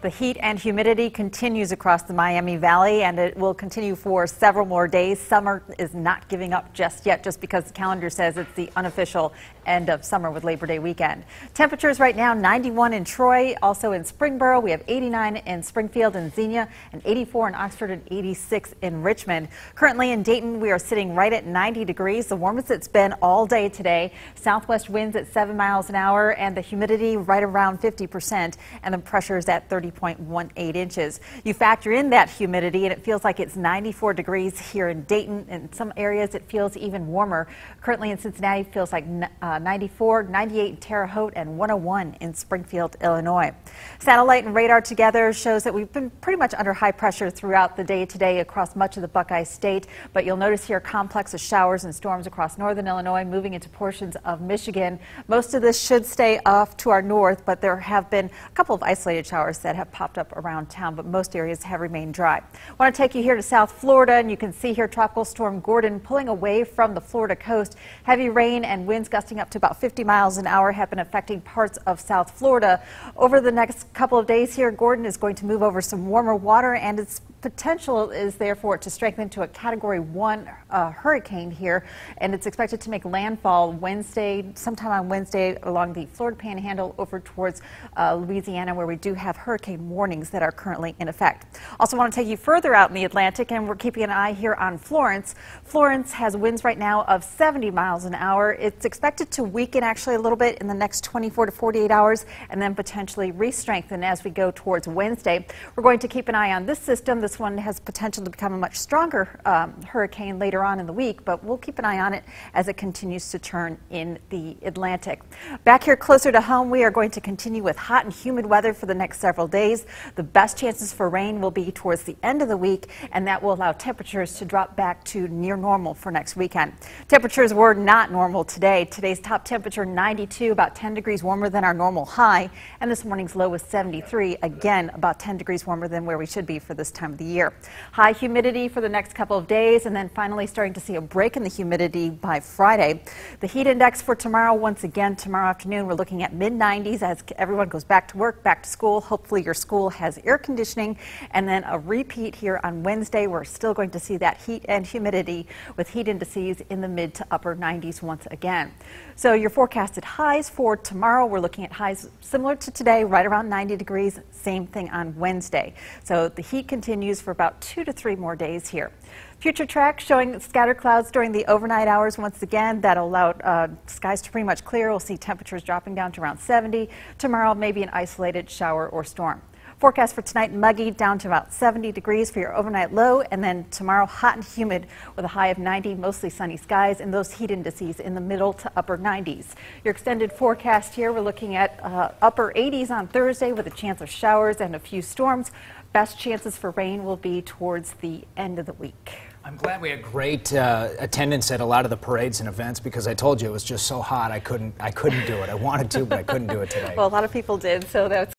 The heat and humidity continues across the Miami Valley, and it will continue for several more days. Summer is not giving up just yet, just because the calendar says it's the unofficial end of summer with Labor Day weekend. Temperatures right now 91 in Troy, also in Springboro. We have 89 in Springfield and Xenia, and 84 in Oxford and 86 in Richmond. Currently in Dayton, we are sitting right at 90 degrees, the warmest it's been all day today. Southwest winds at 7 miles an hour, and the humidity right around 50%, and the pressure is at 30.18 inches. You factor in that humidity, and it feels like it's 94 degrees here in Dayton. In some areas, it feels even warmer. Currently in Cincinnati, it feels like 94, 98 in Terre Haute, and 101 in Springfield, Illinois. Satellite and radar together shows that we've been pretty much under high pressure throughout the day today across much of the Buckeye State, but you'll notice here a complex of showers and storms across northern Illinois, moving into portions of Michigan. Most of this should stay off to our north, but there have been a couple of isolated showers that have popped up around town, but most areas have remained dry. I want to take you here to South Florida, and you can see here Tropical Storm Gordon pulling away from the Florida coast. Heavy rain and winds gusting up to about 50 miles an hour have been affecting parts of South Florida. Over the next couple of days here, Gordon is going to move over some warmer water, and its potential is there for it to strengthen to a Category 1 hurricane here, and it's expected to make landfall sometime on Wednesday along the Florida Panhandle over towards Louisiana, where we do have hurricane warnings that are currently in effect. Also want to take you further out in the Atlantic, and we're keeping an eye here on Florence. Florence has winds right now of 70 miles an hour. It's expected to weaken actually a little bit in the next 24 to 48 hours and then potentially re-strengthen as we go towards Wednesday. We're going to keep an eye on this system. This one has potential to become a much stronger hurricane later on in the week, but we'll keep an eye on it as it continues to turn in the Atlantic. Back here closer to home, we are going to continue with hot and humid weather for the next several days. The best chances for rain will be towards the end of the week, and that will allow temperatures to drop back to near normal for next weekend. Temperatures were not normal today. Today's top temperature 92, about 10 degrees warmer than our normal high, and this morning's low was 73, again about 10 degrees warmer than where we should be for this time of the year. High humidity for the next couple of days, and then finally starting to see a break in the humidity by Friday. The heat index for tomorrow, once again tomorrow afternoon, we're looking at mid-90s as everyone goes back to work, back to school. Hopefully your school has air conditioning, and then a repeat here on Wednesday. We're still going to see that heat and humidity with heat indices in the mid to upper 90s once again. So your forecasted highs for tomorrow, we're looking at highs similar to today, right around 90 degrees. Same thing on Wednesday. So the heat continues for about 2 to 3 more days here. Future track showing scattered clouds during the overnight hours. Once again, that'll allow skies to pretty much clear. We'll see temperatures dropping down to around 70. Tomorrow, maybe an isolated shower or storm. Forecast for tonight, muggy down to about 70 degrees for your overnight low, and then tomorrow hot and humid with a high of 90, mostly sunny skies, and those heat indices in the middle to upper 90s. Your extended forecast here, we're looking at upper 80s on Thursday with a chance of showers and a few storms. Best chances for rain will be towards the end of the week. I'm glad we had great attendance at a lot of the parades and events, because I told you it was just so hot I couldn't do it. I wanted to, but I couldn't do it today. Well, a lot of people did, so that's